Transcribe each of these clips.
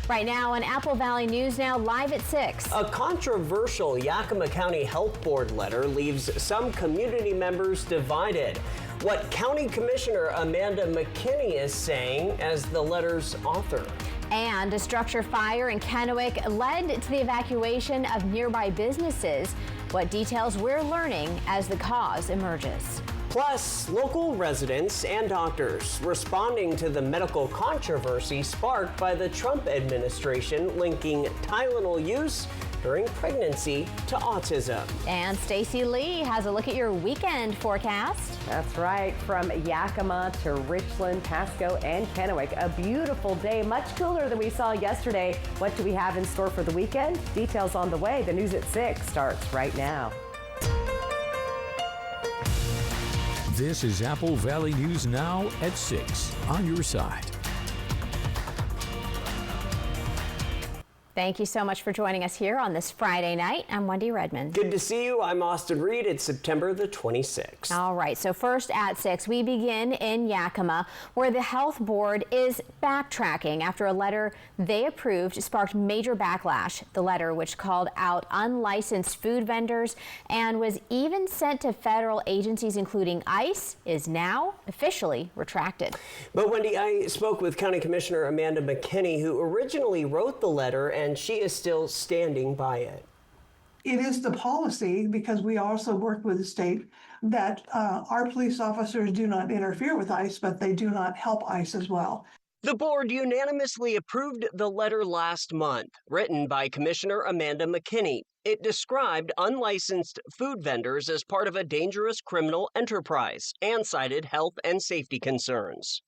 Right now on Apple Valley News Now, live at 6. A controversial Yakima County Health Board letter leaves some community members divided. What County Commissioner Amanda McKinney is saying as the letter's author. And a structure fire in Kennewick led to the evacuation of nearby businesses. What details we're learning as the cause emerges. Plus, local residents and doctors responding to the medical controversy sparked by the Trump administration linking Tylenol use during pregnancy to autism. And Stacy Lee has a look at your weekend forecast. That's right, from Yakima to Richland, Pasco, and Kennewick. A beautiful day, much cooler than we saw yesterday. What do we have in store for the weekend? Details on the way. The news at 6 starts right now. This is Apple Valley News Now at 6 on your side. Thank you so much for joining us here on this Friday night. I'm Wendy Redmond. Good to see you. I'm Austin Reed. It's September the 26th. All right, so first at 6, we begin in Yakima, where the health board is backtracking after a letter they approved sparked major backlash. The letter, which called out unlicensed food vendors and was even sent to federal agencies, including ICE, is now officially retracted. But Wendy, I spoke with County Commissioner Amanda McKinney, who originally wrote the letter, and she is still standing by it. It is the policy, because we also work with the state, that our police officers do not interfere with ICE, but they do not help ICE as well. The board unanimously approved the letter last month, written by Commissioner Amanda McKinney. It described unlicensed food vendors as part of a dangerous criminal enterprise and cited health and safety concerns.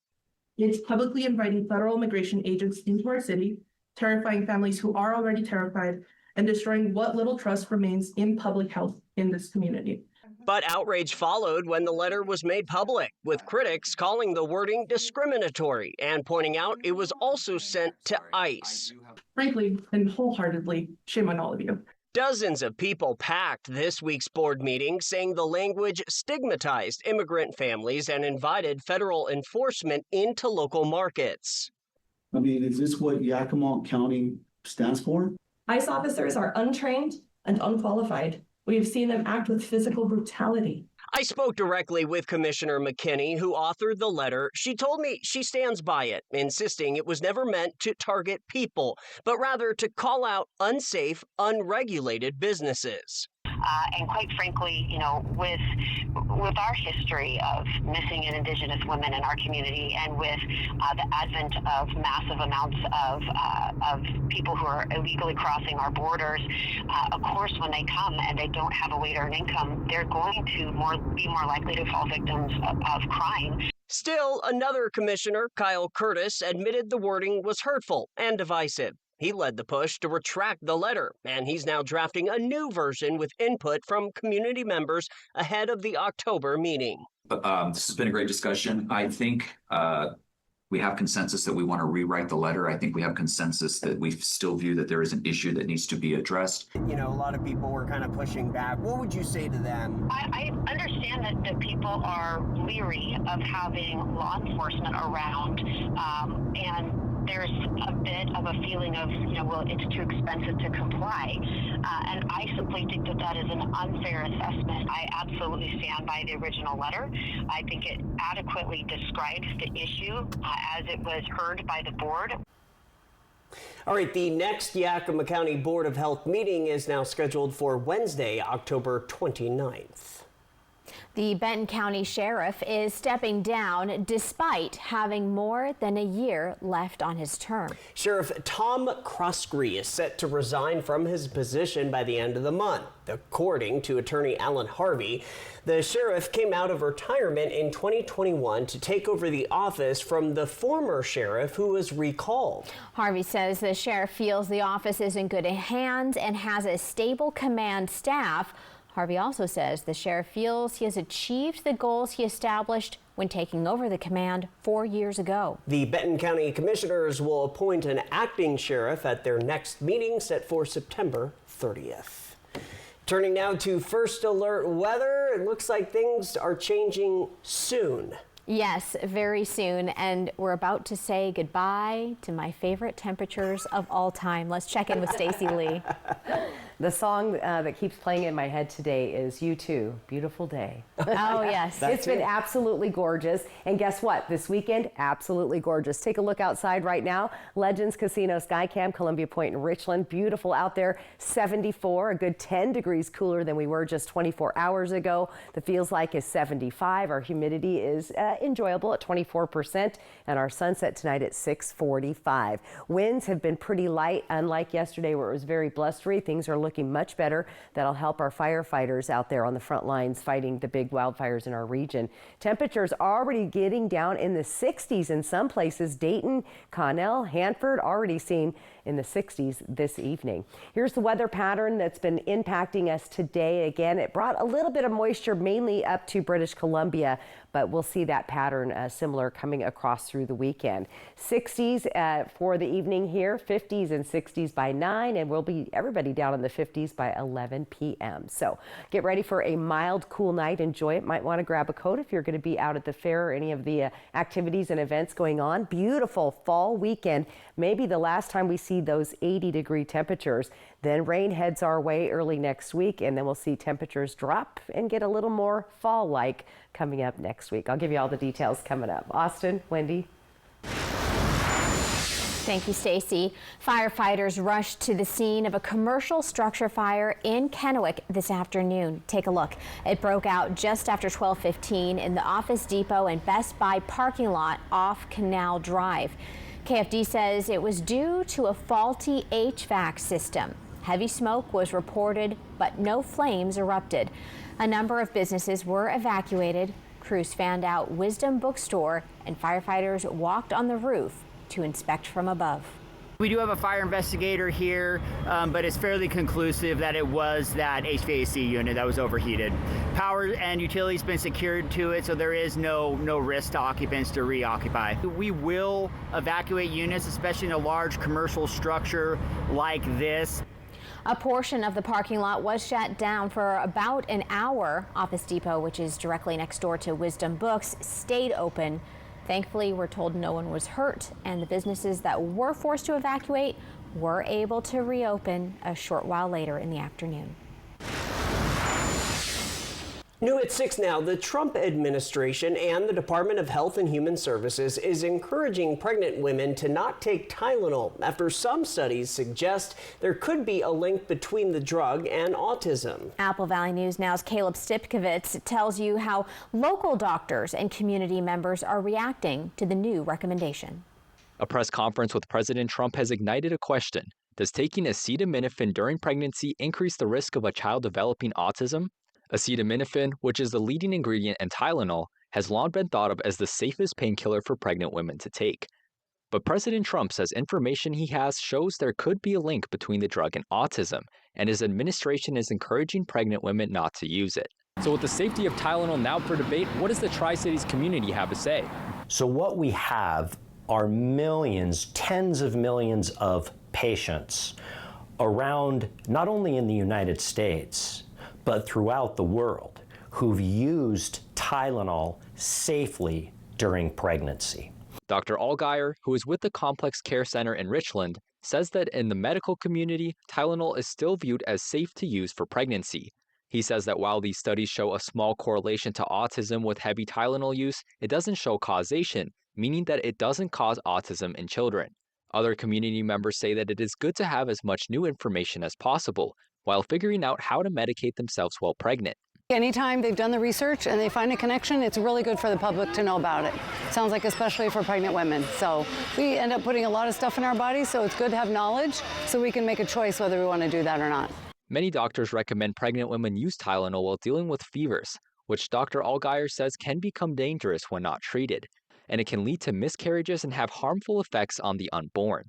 It's publicly inviting federal immigration agents into our city, terrifying families who are already terrified, and destroying what little trust remains in public health in this community. But outrage followed when the letter was made public, with critics calling the wording discriminatory and pointing out it was also sent to ICE. Frankly and wholeheartedly, shame on all of you. Dozens of people packed this week's board meeting, saying the language stigmatized immigrant families and invited federal enforcement into local markets. I mean, is this what Yakima County stands for? ICE officers are untrained and unqualified. We have seen them act with physical brutality. I spoke directly with Commissioner McKinney, who authored the letter. She told me she stands by it, insisting it was never meant to target people, but rather to call out unsafe, unregulated businesses. And quite frankly, you know, with our history of missing and Indigenous women in our community, and with the advent of massive amounts of people who are illegally crossing our borders, of course, when they come and they don't have a way to earn income, they're going to be more likely to fall victims of crime. Still, another commissioner, Kyle Curtis, admitted the wording was hurtful and divisive. He led the push to retract the letter, and he's now drafting a new version with input from community members ahead of the October meeting. This has been a great discussion. I think we have consensus that we want to rewrite the letter. I think we have consensus that we still view that there is an issue that needs to be addressed. You know, a lot of people were kind of pushing back. What would you say to them? I understand that people are leery of having law enforcement around, and there's a bit of a feeling of, you know, well, it's too expensive to comply. And I simply think that is an unfair assessment. I absolutely stand by the original letter. I think it adequately describes the issue as it was heard by the board. All right, the next Yakima County Board of Health meeting is now scheduled for Wednesday, October 29th. The Benton County Sheriff is stepping down despite having more than a year left on his term. Sheriff Tom Croskrey is set to resign from his position by the end of the month. According to attorney Alan Harvey, the sheriff came out of retirement in 2021 to take over the office from the former sheriff who was recalled. Harvey says the sheriff feels the office is in good hands and has a stable command staff. Harvey also says the sheriff feels he has achieved the goals he established when taking over the command 4 years ago. The Benton County Commissioners will appoint an acting sheriff at their next meeting set for September 30th. Turning now to First Alert weather, it looks like things are changing soon. Yes, very soon. And we're about to say goodbye to my favorite temperatures of all time. Let's check in with Stacey Lee. The song that keeps playing in my head today is U2, Beautiful Day. Oh, yes. It's been absolutely gorgeous. And guess what? This weekend, absolutely gorgeous. Take a look outside right now. Legends Casino Skycam, Columbia Point in Richland. Beautiful out there. 74, a good 10 degrees cooler than we were just 24 hours ago. The feels like is 75. Our humidity is enjoyable at 24%. And our sunset tonight at 6:45. Winds have been pretty light, unlike yesterday where it was very blustery. Things are looking much better. That'll help our firefighters out there on the front lines fighting the big wildfires in our region. Temperatures already getting down in the 60s in some places. Dayton, Connell, Hanford already seen in the 60s this evening. Here's the weather pattern that's been impacting us today. Again, it brought a little bit of moisture mainly up to British Columbia, but we'll see that pattern similar coming across through the weekend. 60s for the evening here, 50s and 60s by 9, and we'll be everybody down in the 50s by 11 p.m. So get ready for a mild, cool night. Enjoy it. Might want to grab a coat if you're going to be out at the fair or any of the activities and events going on. Beautiful fall weekend. Maybe the last time we see those 80-degree temperatures. Then rain heads our way early next week, and then we'll see temperatures drop and get a little more fall-like coming up next week. I'll give you all the details coming up. Austin, Wendy. Thank you, Stacey. Firefighters rushed to the scene of a commercial structure fire in Kennewick this afternoon. Take a look. It broke out just after 12:15 in the Office Depot and Best Buy parking lot off Canal Drive. KFD says it was due to a faulty HVAC system. Heavy smoke was reported, but no flames erupted. A number of businesses were evacuated. Crews fanned out Wisdom Bookstore, and firefighters walked on the roof to inspect from above. We do have a fire investigator here, but it's fairly conclusive that it was that HVAC unit that was overheated. Power and utilities been secured to it, so there is no risk to occupants to reoccupy. We will evacuate units, especially in a large commercial structure like this. A portion of the parking lot was shut down for about an hour. Office Depot, which is directly next door to Wisdom Books, stayed open. Thankfully, we're told no one was hurt, and the businesses that were forced to evacuate were able to reopen a short while later in the afternoon. New at 6 now, the Trump administration and the Department of Health and Human Services is encouraging pregnant women to not take Tylenol after some studies suggest there could be a link between the drug and autism. Apple Valley News Now's Caleb Stipkovitz tells you how local doctors and community members are reacting to the new recommendation. A press conference with President Trump has ignited a question. Does taking acetaminophen during pregnancy increase the risk of a child developing autism? Acetaminophen, which is the leading ingredient in Tylenol, has long been thought of as the safest painkiller for pregnant women to take. But President Trump says information he has shows there could be a link between the drug and autism, and his administration is encouraging pregnant women not to use it. So with the safety of Tylenol now for debate, what does the Tri-Cities community have to say? So what we have are millions, tens of millions of patients around, not only in the United States, but throughout the world, who've used Tylenol safely during pregnancy. Dr. Allgaier, who is with the Complex Care Center in Richland, says that in the medical community, Tylenol is still viewed as safe to use for pregnancy. He says that while these studies show a small correlation to autism with heavy Tylenol use, it doesn't show causation, meaning that it doesn't cause autism in children. Other community members say that it is good to have as much new information as possible, while figuring out how to medicate themselves while pregnant. Anytime they've done the research and they find a connection, it's really good for the public to know about it. Sounds like especially for pregnant women. So we end up putting a lot of stuff in our bodies, so it's good to have knowledge so we can make a choice whether we want to do that or not. Many doctors recommend pregnant women use Tylenol while dealing with fevers, which Dr. Allgaier says can become dangerous when not treated, and it can lead to miscarriages and have harmful effects on the unborn.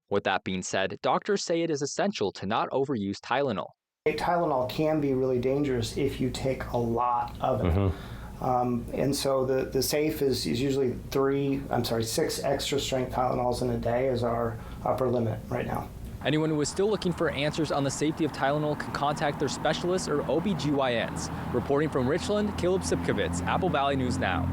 With that being said, doctors say it is essential to not overuse Tylenol. Tylenol can be really dangerous if you take a lot of it. And so the safe is usually 6 extra strength Tylenols in a day is our upper limit right now. Anyone who is still looking for answers on the safety of Tylenol can contact their specialists or OBGYNs. Reporting from Richland, Caleb Stipkovitz, Apple Valley News Now.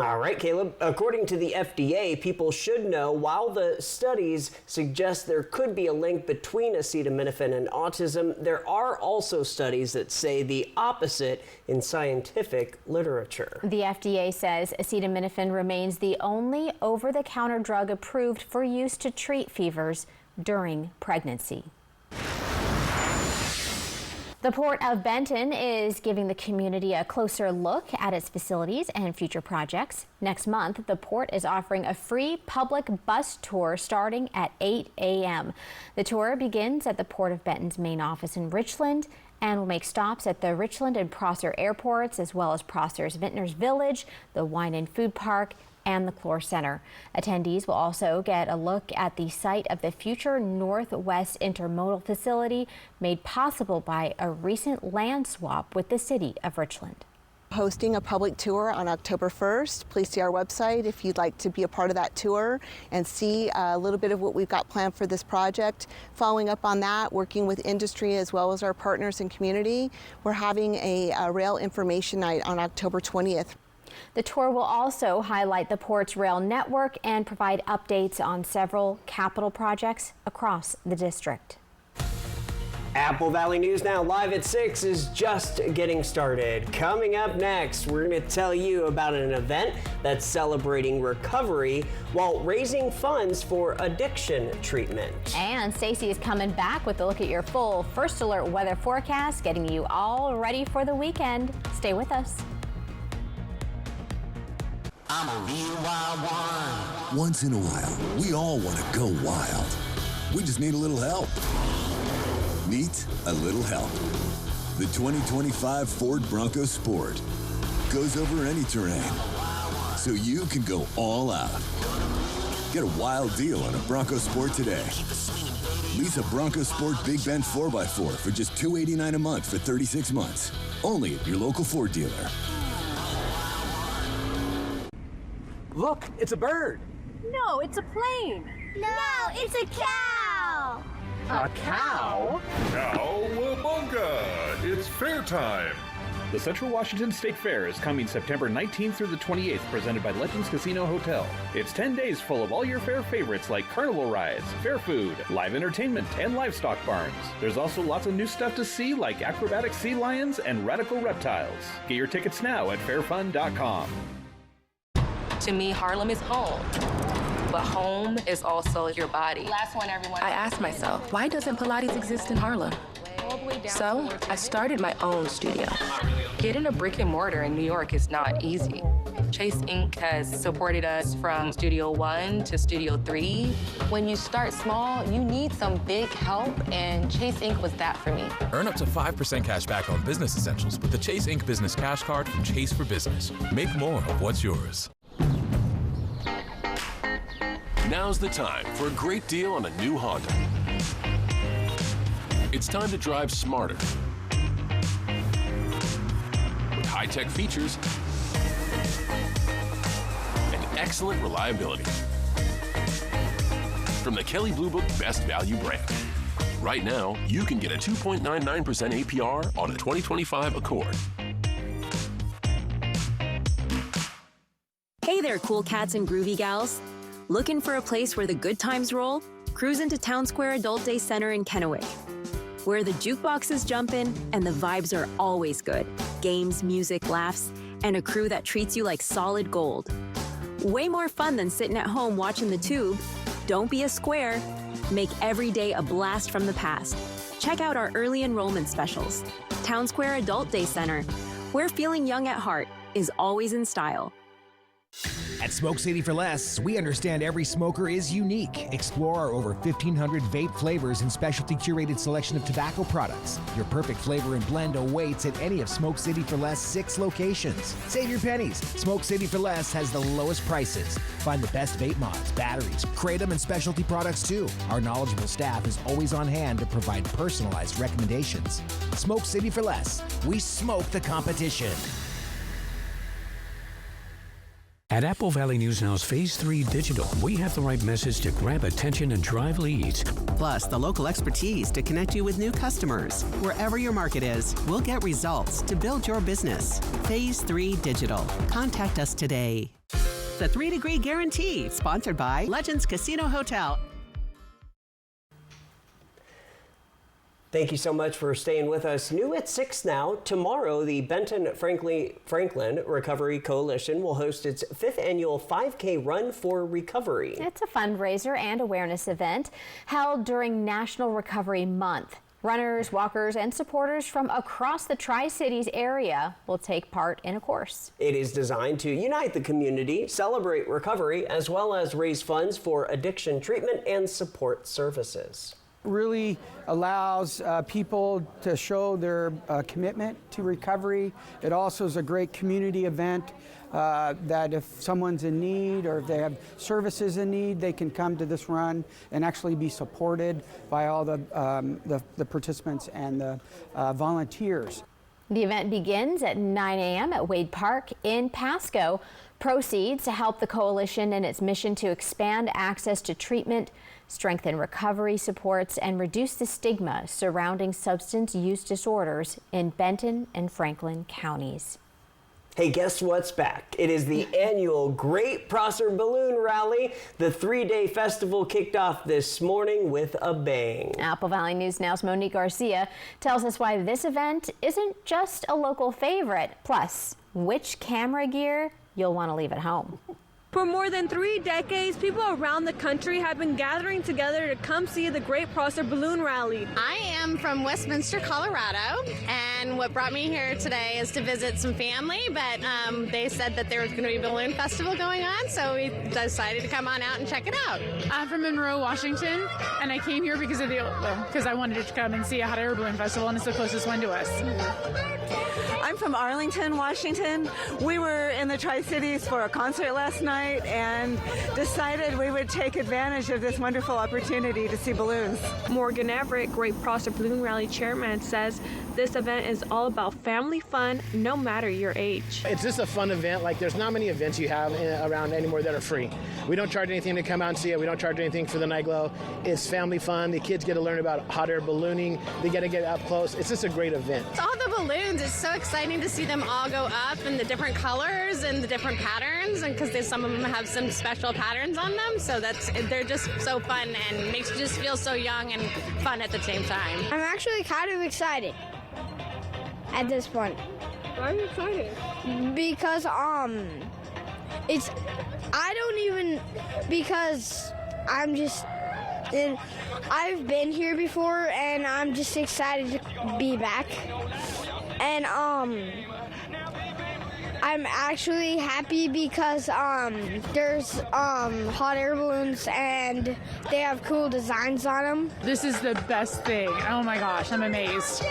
All right, Caleb. According to the FDA, people should know while the studies suggest there could be a link between acetaminophen and autism, there are also studies that say the opposite in scientific literature. The FDA says acetaminophen remains the only over-the-counter drug approved for use to treat fevers during pregnancy. The Port of Benton is giving the community a closer look at its facilities and future projects. Next month, the port is offering a free public bus tour starting at 8 a.m. The tour begins at the Port of Benton's main office in Richland and will make stops at the Richland and Prosser airports, as well as Prosser's Vintners Village, the Wine and Food Park, and the Clore Center. Attendees will also get a look at the site of the future Northwest Intermodal Facility, made possible by a recent land swap with the city of Richland. Hosting a public tour on October 1st. Please see our website if you'd like to be a part of that tour and see a little bit of what we've got planned for this project. Following up on that, working with industry as well as our partners and community, we're having a rail information night on October 20th. The tour will also highlight the port's rail network and provide updates on several capital projects across the district. Apple Valley News Now live at 6 is just getting started. Coming up next, we're going to tell you about an event that's celebrating recovery while raising funds for addiction treatment. And Stacy is coming back with a look at your full First Alert weather forecast, getting you all ready for the weekend. Stay with us. I'm a real wild one. Once in a while, we all want to go wild. We just need a little help. Meet a little help. The 2025 Ford Bronco Sport goes over any terrain, so you can go all out. Get a wild deal on a Bronco Sport today. Lease a Bronco Sport Big Bend 4x4 for just $289 a month for 36 months. Only at your local Ford dealer. Look, it's a bird. No, it's a plane. No, it's a cow. A cow? Cowabunga! It's fair time. The Central Washington State Fair is coming September 19th through the 28th, presented by Legends Casino Hotel. It's 10 days full of all your fair favorites like carnival rides, fair food, live entertainment, and livestock barns. There's also lots of new stuff to see like acrobatic sea lions and radical reptiles. Get your tickets now at fairfun.com. To me, Harlem is home. But home is also your body. Last one, everyone. I asked myself, why doesn't Pilates exist in Harlem? So I started my own studio. Getting a brick and mortar in New York is not easy. Chase Inc. has supported us from Studio 1 to Studio 3. When you start small, you need some big help, and Chase Inc. was that for me. Earn up to 5% cash back on business essentials with the Chase Inc. Business Cash Card from Chase for Business. Make more of what's yours. Now's the time for a great deal on a new Honda. It's time to drive smarter with high-tech features and excellent reliability. From the Kelley Blue Book Best Value brand. Right now, you can get a 2.99% APR on a 2025 Accord. Hey there, cool cats and groovy gals. Looking for a place where the good times roll? Cruise into Town Square Adult Day Center in Kennewick, where the jukebox is jumping and the vibes are always good. Games, music, laughs, and a crew that treats you like solid gold. Way more fun than sitting at home watching the tube. Don't be a square. Make every day a blast from the past. Check out our early enrollment specials. Town Square Adult Day Center, where feeling young at heart is always in style. At Smoke City for Less, we understand every smoker is unique. Explore our over 1,500 vape flavors and specialty curated selection of tobacco products. Your perfect flavor and blend awaits at any of Smoke City for Less 6 locations. Save your pennies. Smoke City for Less has the lowest prices. Find the best vape mods, batteries, kratom, and specialty products too. Our knowledgeable staff is always on hand to provide personalized recommendations. Smoke City for Less. We smoke the competition. At Apple Valley News Now's Phase 3 Digital, we have the right message to grab attention and drive leads. Plus, the local expertise to connect you with new customers. Wherever your market is, we'll get results to build your business. Phase 3 Digital. Contact us today. The 3-Degree Guarantee, sponsored by Legends Casino Hotel. Thank you so much for staying with us. New at 6 now. Tomorrow, the Benton Franklin Recovery Coalition will host its 5th annual 5K Run for Recovery. It's a fundraiser and awareness event held during National Recovery Month. Runners, walkers, and supporters from across the Tri-Cities area will take part in a course. It is designed to unite the community, celebrate recovery, as well as raise funds for addiction treatment and support services. Really allows people to show their commitment to recovery. It also is a great community event that if someone's in need or if they have services in need, they can come to this run and actually be supported by all the participants and the volunteers. The event begins at 9 a.m. at Wade Park in Pasco. Proceeds to help the coalition in its mission to expand access to treatment, strengthen recovery supports, and reduce the stigma surrounding substance use disorders in Benton and Franklin counties. Hey, guess what's back? It is the annual Great Prosser Balloon Rally. The 3-day festival kicked off this morning with a bang. Apple Valley News Now's Monique Garcia tells us why this event isn't just a local favorite, plus which camera gear you'll want to leave at home. For more than 3 decades, people around the country have been gathering together to come see the Great Prosser Balloon Rally. I am from Westminster, Colorado, and what brought me here today is to visit some family, but they said that there was going to be a balloon festival going on, so we decided to come on out and check it out. I'm from Monroe, Washington, and I came here because I wanted to come and see a hot air balloon festival, and it's the closest one to us. I'm from Arlington, Washington. We were in the Tri-Cities for a concert last night and decided we would take advantage of this wonderful opportunity to see balloons. Morgan Everett, Great Prosser Balloon Rally chairman, says this event is all about family fun, no matter your age. It's just a fun event. Like, there's not many events you have around anymore that are free. We don't charge anything to come out and see it. We don't charge anything for the night glow. It's family fun. The kids get to learn about hot air ballooning. They get to get up close. It's just a great event. All the balloons, it's so exciting to see them all go up in the different colors and the different patterns, and because some of them have some special patterns on them, so they're just so fun and makes you just feel so young and fun at the same time. I'm actually kind of excited at this point. Why are you excited? Because because I've been here before and I'm just excited to be back. And I'm actually happy because there's hot air balloons and they have cool designs on them. This is the best thing. Oh my gosh, I'm amazed.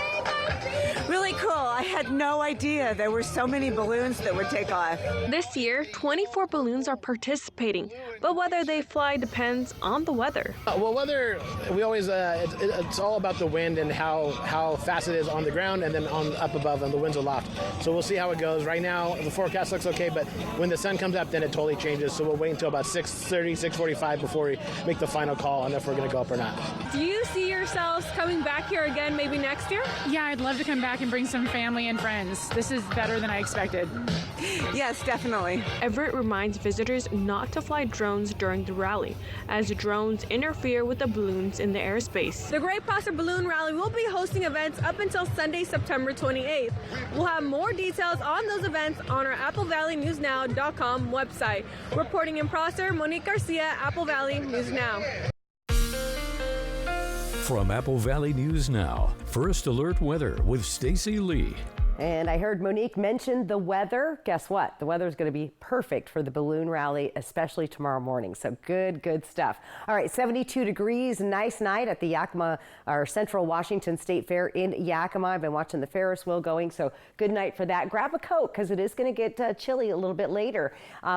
Really cool. I had no idea there were so many balloons that would take off. This year, 24 balloons are participating, but whether they fly depends on the weather. Well, weather, we always, it's all about the wind and how fast it is on the ground and then up above and the winds aloft. So we'll see how it goes. Right now, the forecast looks okay, but when the sun comes up, then it totally changes. So we'll wait until about 6:30, 6:45 before we make the final call on if we're going to go up or not. Do you see yourselves coming back here again maybe next year? Yeah, I'd love to come back and bring some family and friends. This is better than I expected. Yes, definitely. Everett reminds visitors not to fly drones during the rally, as drones interfere with the balloons in the airspace. The Great Prosser Balloon Rally will be hosting events up until Sunday, September 28th. We'll have more details on those events on our AppleValleyNewsNow.com website. Reporting in Prosser, Monique Garcia, Apple Valley News Now. From Apple Valley News Now, First Alert Weather with Stacy Lee. And I heard Monique mention the weather. Guess what? The weather is going to be perfect for the balloon rally, especially tomorrow morning. So good stuff. All right, 72 degrees, nice night at the Yakima, or Central Washington State Fair in Yakima. I've been watching the Ferris wheel going, so good night for that. Grab a coat because it is going to get chilly a little bit later.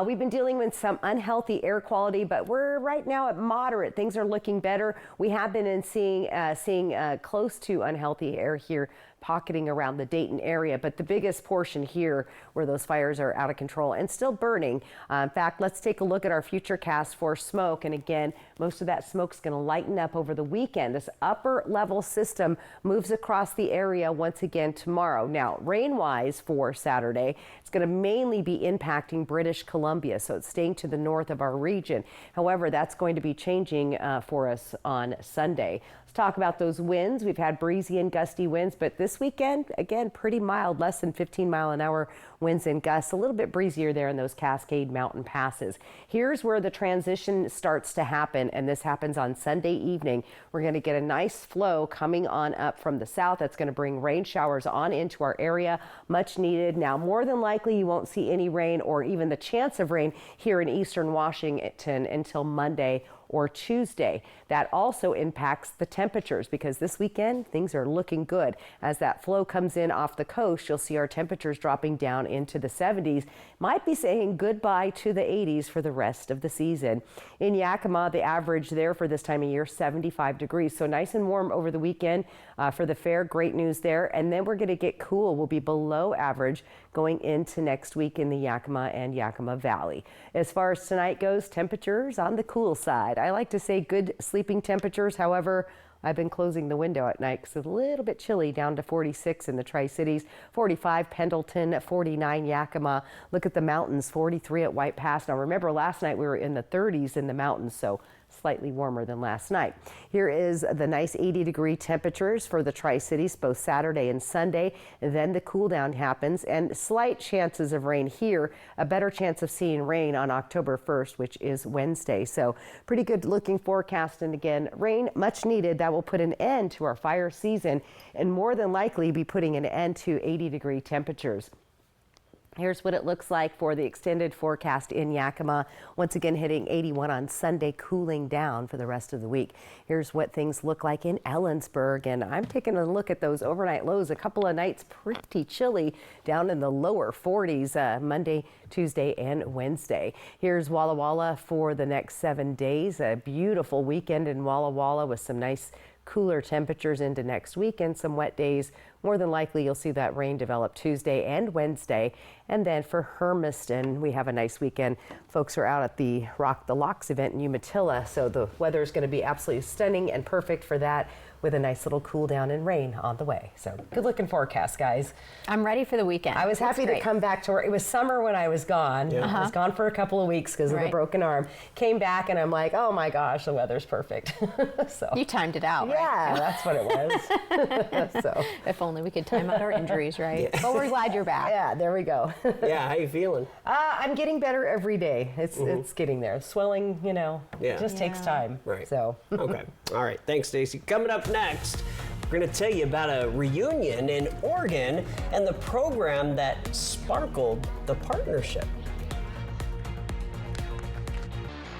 We've been dealing with some unhealthy air quality, but we're right now at moderate. Things are looking better. We have been seeing close to unhealthy air here pocketing around the Dayton area, but the biggest portion here where those fires are out of control and still burning. In fact, let's take a look at our futurecast for smoke. And again, most of that smoke is going to lighten up over the weekend. This upper level system moves across the area once again tomorrow. Now, rain-wise for Saturday, it's going to mainly be impacting British Columbia, so it's staying to the north of our region. However, that's going to be changing for us on Sunday. Let's talk about those winds. We've had breezy and gusty winds, but this weekend, again, pretty mild, less than 15-mile-an-hour winds and gusts, a little bit breezier there in those Cascade Mountain passes. Here's where the transition starts to happen, and this happens on Sunday evening. We're going to get a nice flow coming on up from the south. That's going to bring rain showers on into our area, much needed. Now, more than likely, you won't see any rain or even the chance of rain here in eastern Washington until Monday or Tuesday. That also impacts the temperatures because this weekend things are looking good. As that flow comes in off the coast, you'll see our temperatures dropping down into the 70s. Might be saying goodbye to the 80s for the rest of the season. In Yakima, the average there for this time of year, 75 degrees. So nice and warm over the weekend for the fair. Great news there. And then we're going to get cool. We'll be below average going into next week in the Yakima and Yakima Valley. As far as tonight goes, temperatures on the cool side. I like to say good sleeping temperatures. However, I've been closing the window at night because it's a little bit chilly, down to 46 in the Tri-Cities, 45 Pendleton, 49 Yakima. Look at the mountains, 43 at White Pass. Now remember, last night we were in the 30s in the mountains, so slightly warmer than last night. Here is the nice 80-degree temperatures for the Tri-Cities, both Saturday and Sunday. Then the cool down happens and slight chances of rain here, a better chance of seeing rain on October 1st, which is Wednesday. So pretty good looking forecast. And again, rain much needed. That will put an end to our fire season and more than likely be putting an end to 80-degree temperatures. Here's what it looks like for the extended forecast in Yakima. Once again, hitting 81 on Sunday, cooling down for the rest of the week. Here's what things look like in Ellensburg. And I'm taking a look at those overnight lows. A couple of nights pretty chilly, down in the lower 40s Monday, Tuesday, and Wednesday. Here's Walla Walla for the next 7 days. A beautiful weekend in Walla Walla with some nice cooler temperatures into next week and some wet days. More than likely, you'll see that rain develop Tuesday and Wednesday. And then for Hermiston, we have a nice weekend. Folks are out at the Rock the Locks event in Umatilla, so the weather is going to be absolutely stunning and perfect for that, with a nice little cool down and rain on the way. So good looking forecast, guys. I'm ready for the weekend. I was happy to come back to work. It was summer when I was gone. Yeah. I was gone for a couple of weeks because of the broken arm. Came back and I'm like, oh my gosh, the weather's perfect. So you timed it out, right? Yeah, that's what it was. So if only we could time out our injuries, right? Well, we're glad you're back. Yeah, there we go. Yeah, how you feeling? I'm getting better every day. It's getting there. Swelling, just takes time. Right. So. Okay. All right. Thanks, Stacey. Coming up next, we're going to tell you about a reunion in Oregon and the program that sparkled the partnership.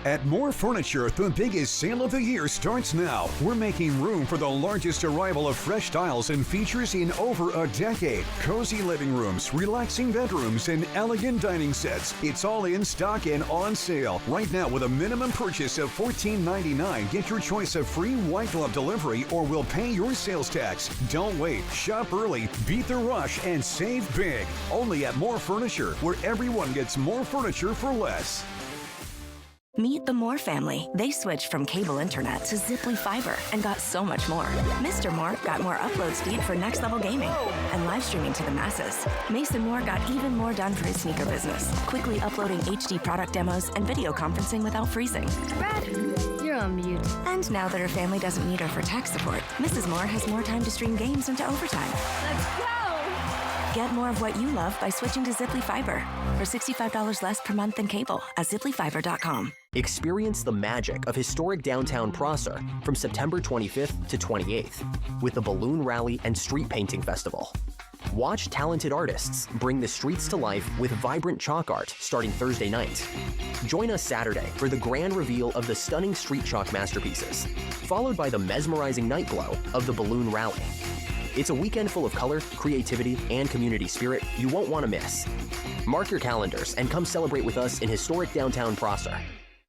At More Furniture, the biggest sale of the year starts now. We're making room for the largest arrival of fresh styles and features in over a decade. Cozy living rooms, relaxing bedrooms, and elegant dining sets. It's all in stock and on sale. Right now, with a minimum purchase of $14.99, get your choice of free white glove delivery or we'll pay your sales tax. Don't wait. Shop early, beat the rush, and save big. Only at More Furniture, where everyone gets more furniture for less. Meet the Moore family. They switched from cable internet to Ziply Fiber and got so much more. Mr. Moore got more upload speed for next level gaming and live streaming to the masses. Mason Moore got even more done for his sneaker business, quickly uploading HD product demos and video conferencing without freezing. Brad, you're on mute. And now that her family doesn't need her for tech support, Mrs. Moore has more time to stream games into overtime. Let's go! Get more of what you love by switching to Ziply Fiber for $65 less per month than cable at ziplyfiber.com. Experience the magic of historic downtown Prosser from September 25th to 28th with the Balloon Rally and Street Painting Festival. Watch talented artists bring the streets to life with vibrant chalk art starting Thursday night. Join us Saturday for the grand reveal of the stunning street chalk masterpieces, followed by the mesmerizing night glow of the Balloon Rally. It's a weekend full of color, creativity, and community spirit you won't want to miss. Mark your calendars and come celebrate with us in historic downtown Prosser.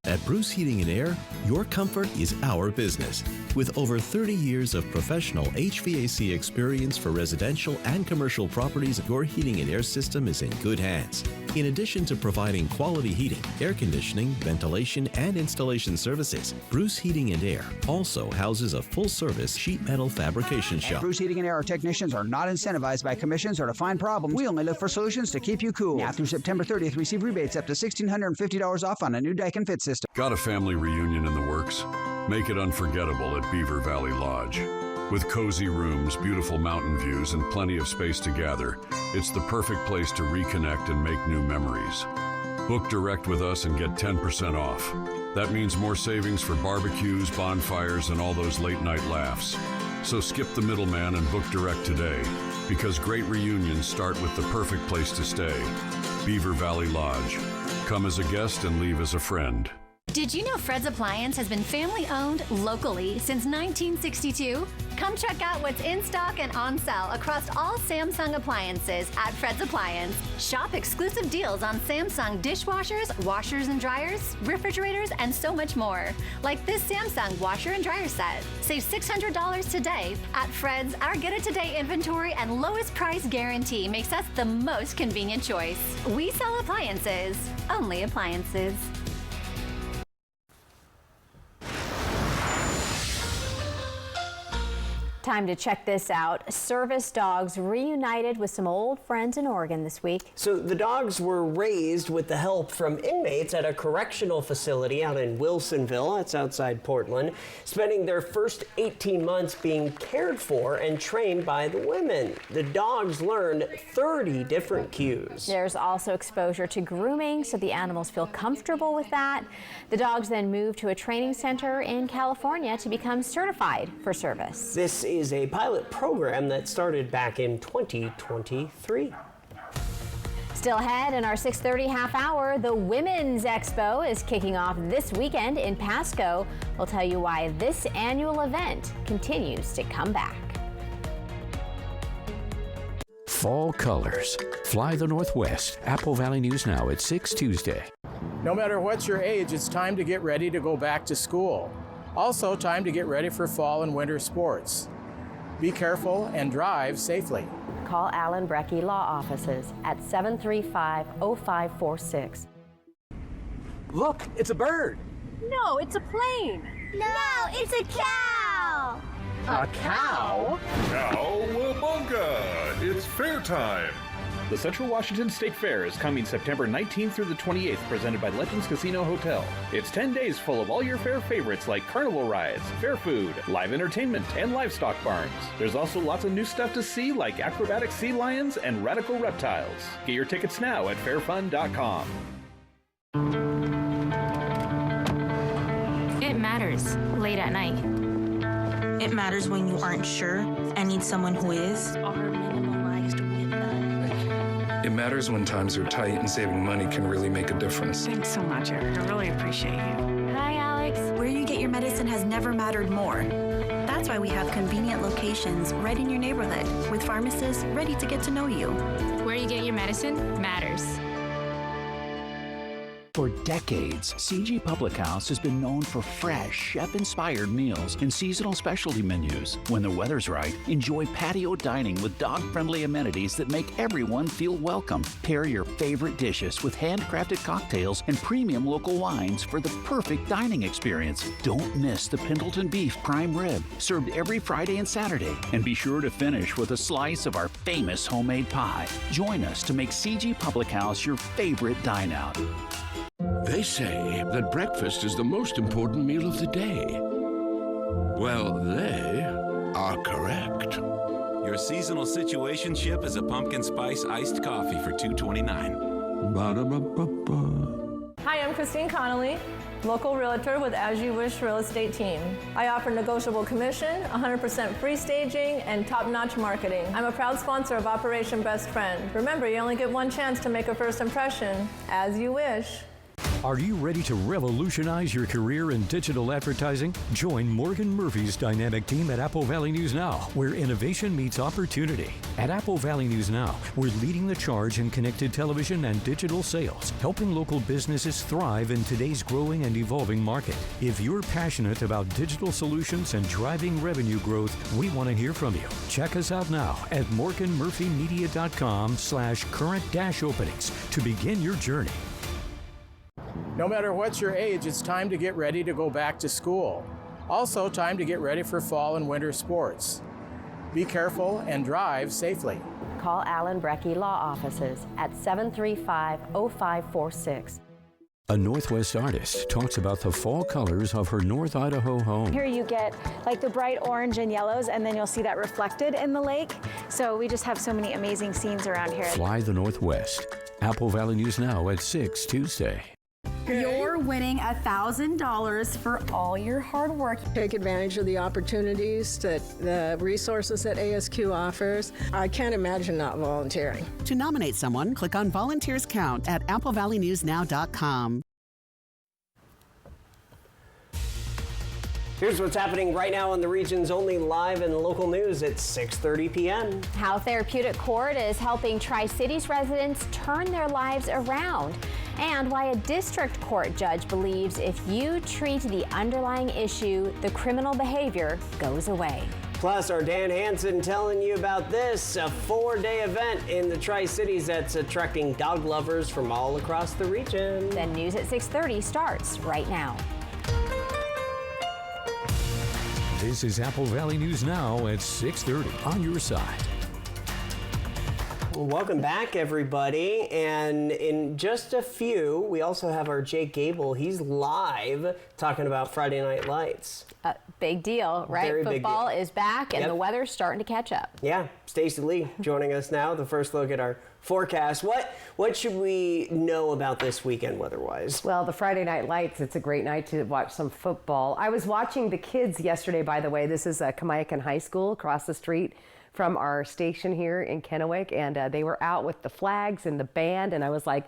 At Bruce Heating and Air, your comfort is our business. With over 30 years of professional HVAC experience for residential and commercial properties, your heating and air system is in good hands. In addition to providing quality heating, air conditioning, ventilation, and installation services, Bruce Heating and Air also houses a full-service sheet metal fabrication shop. At Bruce Heating and Air, our technicians are not incentivized by commissions or to find problems. We only look for solutions to keep you cool. Now through September 30th, receive rebates up to $1,650 off on a new Daikin Fit system. Got a family reunion in the works? Make it unforgettable at Beaver Valley Lodge. With cozy rooms, beautiful mountain views, and plenty of space to gather, it's the perfect place to reconnect and make new memories. Book direct with us and get 10% off. That means more savings for barbecues, bonfires, and all those late-night laughs. So skip the middleman and book direct today, because great reunions start with the perfect place to stay. Beaver Valley Lodge. Come as a guest and leave as a friend. Did you know Fred's Appliance has been family-owned locally since 1962? Come check out what's in stock and on sale across all Samsung appliances at Fred's Appliance. Shop exclusive deals on Samsung dishwashers, washers and dryers, refrigerators, and so much more. Like this Samsung washer and dryer set. Save $600 today. At Fred's, our get-it-today inventory and lowest price guarantee makes us the most convenient choice. We sell appliances, only appliances. Time to check this out. Service dogs reunited with some old friends in Oregon this week. So the dogs were raised with the help from inmates at a correctional facility out in Wilsonville, that's outside Portland, spending their first 18 months being cared for and trained by the women. The dogs learned 30 different cues. There's also exposure to grooming, so the animals feel comfortable with that. The dogs then moved to a training center in California to become certified for service. This is a pilot program that started back in 2023. Still ahead in our 6:30 half hour, the Women's Expo is kicking off this weekend in Pasco. We'll tell you why this annual event continues to come back. Fall colors. Fly the Northwest. Apple Valley News Now at 6 Tuesday. No matter what your age, it's time to get ready to go back to school. Also, time to get ready for fall and winter sports. Be careful and drive safely. Call Allen Brecky Law Offices at 735-0546. Look, it's a bird. No, it's a plane. No, it's a cow. A cow? Cowabunga! It's fair time. The Central Washington State Fair is coming September 19th through the 28th, presented by Legends Casino Hotel. It's 10 days full of all your fair favorites like carnival rides, fair food, live entertainment, and livestock barns. There's also lots of new stuff to see like acrobatic sea lions and radical reptiles. Get your tickets now at fairfun.com. It matters late at night. It matters when you aren't sure and need someone who is. It matters when times are tight and saving money can really make a difference. Thanks so much, Eric. I really appreciate you. Hi, Alex. Where you get your medicine has never mattered more. That's why we have convenient locations right in your neighborhood with pharmacists ready to get to know you. Where you get your medicine matters. For decades, CG Public House has been known for fresh, chef-inspired meals and seasonal specialty menus. When the weather's right, enjoy patio dining with dog-friendly amenities that make everyone feel welcome. Pair your favorite dishes with handcrafted cocktails and premium local wines for the perfect dining experience. Don't miss the Pendleton Beef Prime Rib, served every Friday and Saturday. And be sure to finish with a slice of our famous homemade pie. Join us to make CG Public House your favorite dine-out. They say that breakfast is the most important meal of the day. Well, they are correct. Your seasonal situationship is a pumpkin spice iced coffee for $2.29. Ba-da-ba-ba-ba. Hi, I'm Christine Connolly, local realtor with As You Wish Real Estate Team. I offer negotiable commission, 100% free staging, and top-notch marketing. I'm a proud sponsor of Operation Best Friend. Remember, you only get one chance to make a first impression. As you wish. Are you ready to revolutionize your career in digital advertising? Join Morgan Murphy's dynamic team at Apple Valley News Now, where innovation meets opportunity. At Apple Valley News Now, we're leading the charge in connected television and digital sales, helping local businesses thrive in today's growing and evolving market. If you're passionate about digital solutions and driving revenue growth, we want to hear from you. Check us out now at morganmurphymedia.com/current-openings to begin your journey. No matter what your age, it's time to get ready to go back to school. Also, time to get ready for fall and winter sports. Be careful and drive safely. Call Alan Brecky Law Offices at 735-0546. A Northwest artist talks about the fall colors of her North Idaho home. Here you get like the bright orange and yellows, and then you'll see that reflected in the lake. So we just have so many amazing scenes around here. Fly the Northwest. Apple Valley News Now at 6 Tuesday. You're winning $1,000 for all your hard work. Take advantage of the opportunities, the resources that ASQ offers. I can't imagine not volunteering. To nominate someone, click on Volunteers Count at applevalleynewsnow.com. Here's what's happening right now on the region's only live and local news at 6:30 p.m. How Therapeutic Court is helping Tri-Cities residents turn their lives around, and why a district court judge believes if you treat the underlying issue, the criminal behavior goes away. Plus, our Dan Hansen telling you about this, a 4-day event in the Tri-Cities that's attracting dog lovers from all across the region. Then News at 6:30 starts right now. This is Apple Valley News Now at 6:30 on your side. Welcome back, everybody. And in just a few, we also have our Jake Gable. He's live talking about Friday Night Lights. Big deal, right? Very big Football deal. is back, and the weather's starting to catch up. Yeah, Stacey Lee joining us now. The first look at our forecast. What should we know about this weekend weather-wise? Well, the Friday Night Lights, it's a great night to watch some football. I was watching the kids yesterday, by the way. This is Kamiakin High School across the street from our station here in Kennewick, and they were out with the flags and the band, and I was like,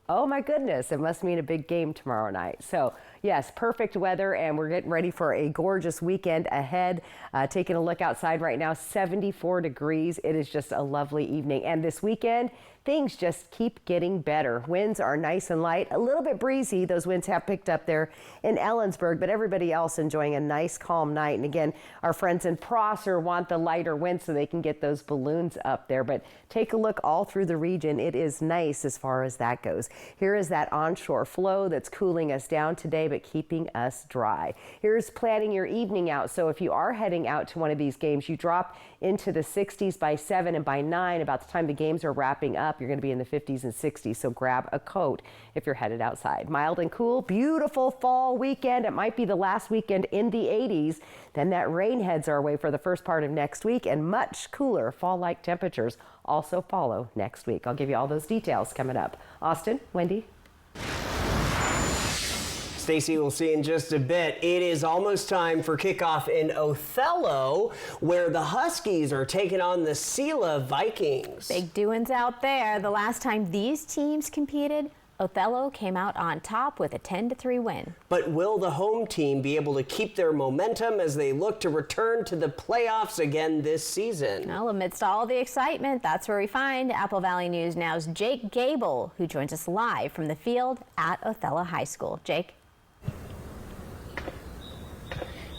oh my goodness, it must mean a big game tomorrow night. So yes, perfect weather, and we're getting ready for a gorgeous weekend ahead. Taking a look outside right now, 74 degrees. It is just a lovely evening. And this weekend, things just keep getting better. Winds are nice and light, a little bit breezy. Those winds have picked up there in Ellensburg, but everybody else enjoying a nice, calm night. And again, our friends in Prosser want the lighter winds so they can get those balloons up there. But take a look all through the region. It is nice as far as that goes. Here is that onshore flow that's cooling us down today, but keeping us dry. Here's planning your evening out. So if you are heading out to one of these games, you drop into the 60s by 7 and by 9. About the time the games are wrapping up, you're going to be in the 50s and 60s. So grab a coat if you're headed outside. Mild and cool, beautiful fall weekend. It might be the last weekend in the 80s. Then that rain heads our way for the first part of next week, and much cooler fall-like temperatures also follow next week. I'll give you all those details coming up. Austin, Wendy. Stacey, we'll see in just a bit. It is almost time for kickoff in Othello, where the Huskies are taking on the Sela Vikings. Big doings out there. The last time these teams competed, Othello came out on top with a 10-3 win. But will the home team be able to keep their momentum as they look to return to the playoffs again this season? Well, amidst all the excitement, that's where we find Apple Valley News Now's Jake Gable, who joins us live from the field at Othello High School. Jake?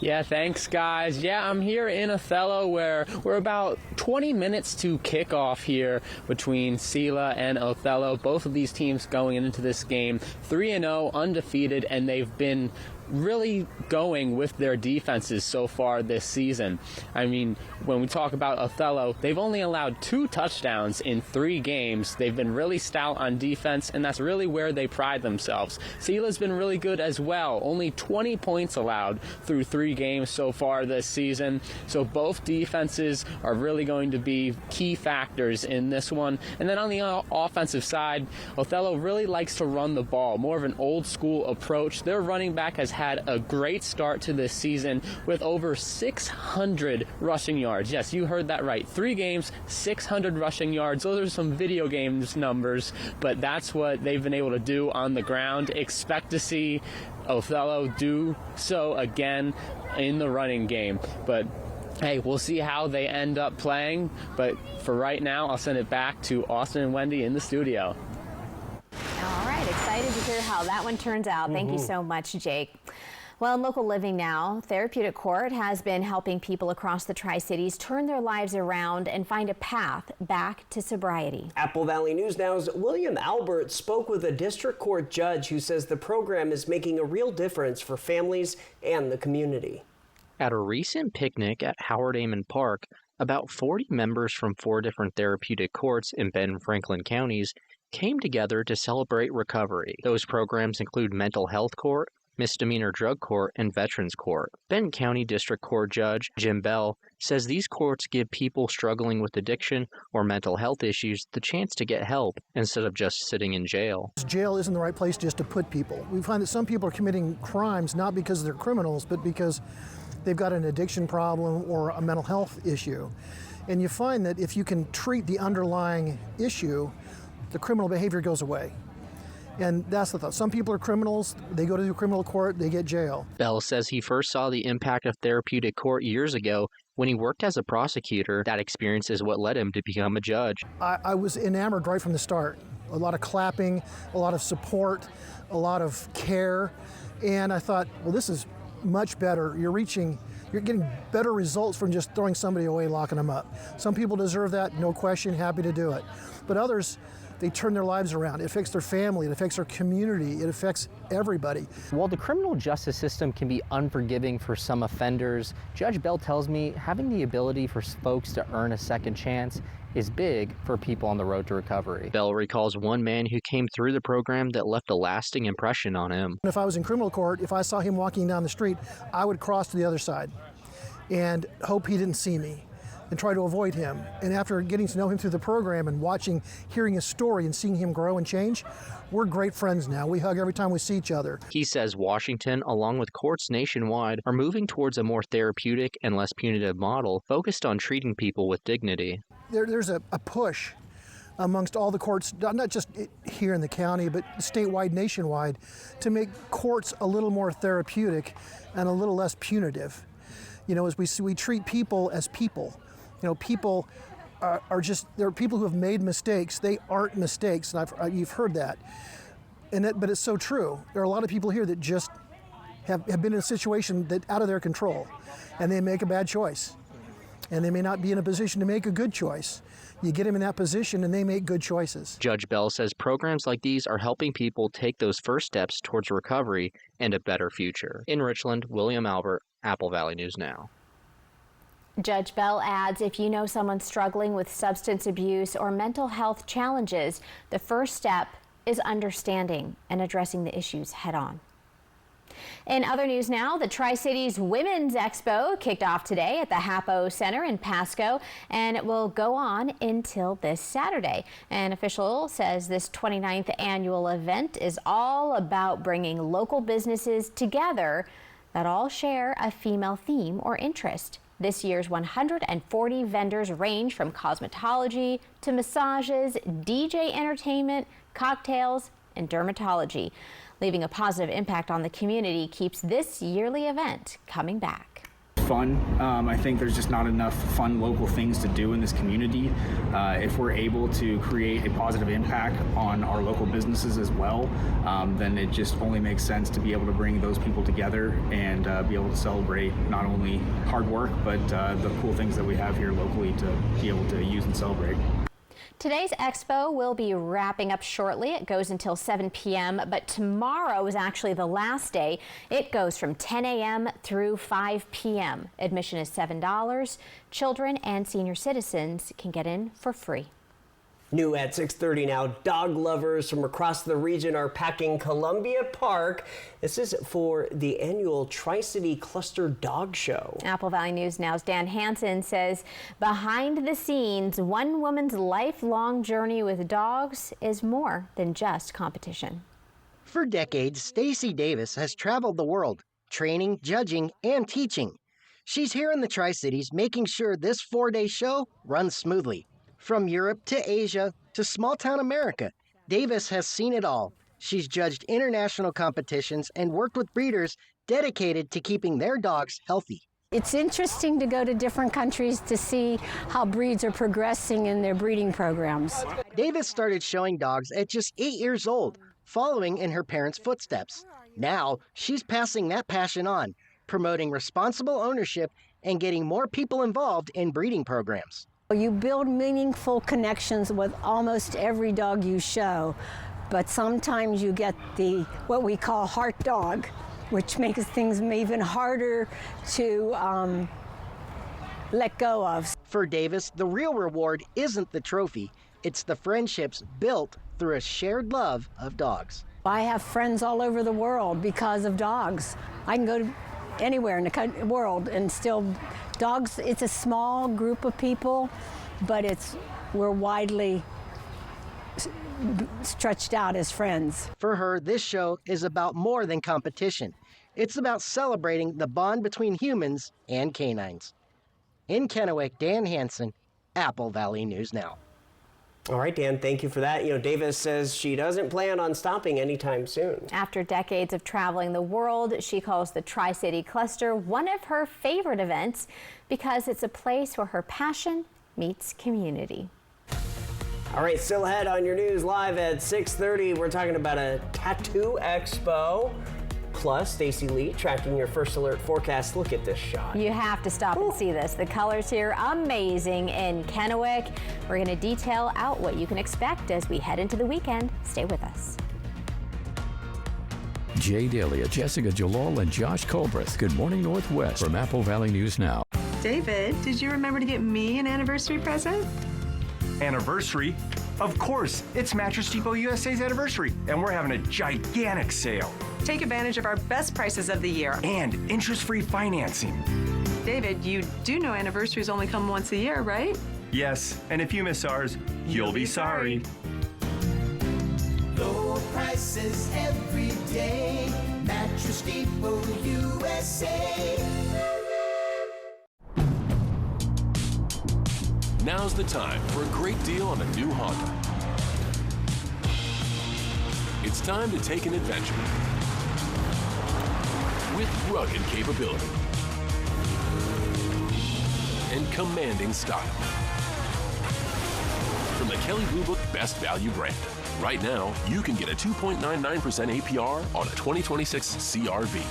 Yeah, thanks, guys. Yeah, I'm here in Othello, where we're about 20 minutes to kickoff here between Sela and Othello. Both of these teams going into this game 3-0, undefeated, and they've been really going with their defenses so far this season. I mean, when we talk about Othello, they've only allowed 2 touchdowns in 3 games. They've been really stout on defense, and that's really where they pride themselves. Sela's been really good as well. Only 20 points allowed through 3 games so far this season. So both defenses are really going to be key factors in this one. And then on the offensive side, Othello really likes to run the ball, more of an old school approach. Their running back has had a great start to this season with over 600 rushing yards. Yes, you heard that right. 3 games, 600 rushing yards. Those are some video games numbers, but that's what they've been able to do on the ground. Expect to see Othello do so again in the running game. But hey, we'll see how they end up playing. But for right now, I'll send it back to Austin and Wendy in the studio. All right, excited to hear how that one turns out. Thank you so much, Jake. Well, in local living now, Therapeutic Court has been helping people across the Tri-Cities turn their lives around and find a path back to sobriety. Apple Valley News Now's William Albert spoke with a district court judge who says the program is making a real difference for families and the community. At a recent picnic at Howard Amon Park, about 40 members from 4 different therapeutic courts in Benton and Franklin counties came together to celebrate recovery. Those programs include Mental Health Court, Misdemeanor Drug Court, and Veterans Court. Benton County District Court Judge Jim Bell says these courts give people struggling with addiction or mental health issues the chance to get help instead of just sitting in jail. Jail isn't the right place just to put people. We find that some people are committing crimes not because they're criminals, but because they've got an addiction problem or a mental health issue. And you find that if you can treat the underlying issue, the criminal behavior goes away. And that's the thought. Some people are criminals, they go to the criminal court, they get jail. Bell says he first saw the impact of therapeutic court years ago when he worked as a prosecutor. That experience is what led him to become a judge. I was enamored right from the start. A lot of clapping, a lot of support, a lot of care. And I thought, well, this is much better. You're getting better results from just throwing somebody away, locking them up. Some people deserve that, no question, happy to do it. But others, they turn their lives around. It affects their family, it affects their community, it affects everybody. While the criminal justice system can be unforgiving for some offenders, Judge Bell tells me having the ability for folks to earn a second chance is big for people on the road to recovery. Bell recalls one man who came through the program that left a lasting impression on him. If I was in criminal court, if I saw him walking down the street, I would cross to the other side and hope he didn't see me and try to avoid him. And after getting to know him through the program and hearing his story and seeing him grow and change, we're great friends now. We hug every time we see each other. He says Washington, along with courts nationwide, are moving towards a more therapeutic and less punitive model focused on treating people with dignity. There's a push amongst all the courts, not just here in the county, but statewide, nationwide, to make courts a little more therapeutic and a little less punitive. You know, as we treat people as people. You know, people there are people who have made mistakes. They aren't mistakes, and you've heard that. But it's so true. There are a lot of people here that just have been in a situation that out of their control, and they make a bad choice. And they may not be in a position to make a good choice. You get them in that position and they make good choices. Judge Bell says programs like these are helping people take those first steps towards recovery and a better future. In Richland, William Albert, Apple Valley News Now. Judge Bell adds, if you know someone struggling with substance abuse or mental health challenges, the first step is understanding and addressing the issues head on. In other news now, the Tri-Cities Women's Expo kicked off today at the Hapo Center in Pasco, and it will go on until this Saturday. An official says this 29th annual event is all about bringing local businesses together that all share a female theme or interest. This year's 140 vendors range from cosmetology to massages, DJ entertainment, cocktails, and dermatology. Leaving a positive impact on the community keeps this yearly event coming back. Fun. I think there's just not enough fun local things to do in this community. If we're able to create a positive impact on our local businesses as well, then it just only makes sense to be able to bring those people together and be able to celebrate not only hard work, but the cool things that we have here locally to be able to use and celebrate. Today's expo will be wrapping up shortly. It goes until 7 p.m., but tomorrow is actually the last day. It goes from 10 a.m. through 5 p.m. Admission is $7. Children and senior citizens can get in for free. New at 6:30 now, dog lovers from across the region are packing Columbia Park. This is for the annual Tri-City Cluster Dog Show. Apple Valley News Now's Dan Hansen says behind the scenes, one woman's lifelong journey with dogs is more than just competition. For decades, Stacy Davis has traveled the world training, judging, and teaching. She's here in the Tri-Cities making sure this 4-day show runs smoothly. From Europe to Asia to small-town America, Davis has seen it all. She's judged international competitions and worked with breeders dedicated to keeping their dogs healthy. It's interesting to go to different countries to see how breeds are progressing in their breeding programs. Davis started showing dogs at just 8 years old, following in her parents' footsteps. Now, she's passing that passion on, promoting responsible ownership and getting more people involved in breeding programs. You build meaningful connections with almost every dog you show, but sometimes you get what we call heart dog, which makes things even harder to let go of. For Davis, the real reward isn't the trophy, it's the friendships built through a shared love of dogs. I have friends all over the world because of dogs. I can go to anywhere in the world and still, dogs, it's a small group of people, but we're widely stretched out as friends. For her, this show is about more than competition. It's about celebrating the bond between humans and canines. In Kennewick, Dan Hansen, Apple Valley News Now. All right, Dan, thank you for that. Davis says she doesn't plan on stopping anytime soon. After decades of traveling the world, she calls the Tri-City Cluster one of her favorite events because it's a place where her passion meets community. All right, still ahead on your news live at 6:30. We're talking about a tattoo expo. Plus, Stacy Lee tracking your First Alert forecast. Look at this shot. You have to stop and see this. The colors here, amazing in Kennewick. We're going to detail out what you can expect as we head into the weekend. Stay with us. Jay Delia, Jessica Jalal, and Josh Colbreth. Good morning, Northwest from Apple Valley News Now. David, did you remember to get me an anniversary present? Anniversary? Of course, it's Mattress Depot USA's anniversary, and we're having a gigantic sale. Take advantage of our best prices of the year. And interest-free financing. David, you do know anniversaries only come once a year, right? Yes, and if you miss ours, you'll be sorry. Low prices every day. Mattress Depot USA. Now's the time for a great deal on a new Honda. It's time to take an adventure with rugged capability and commanding style. From the Kelley Blue Book Best Value brand. Right now, you can get a 2.99% APR on a 2026 CR-V.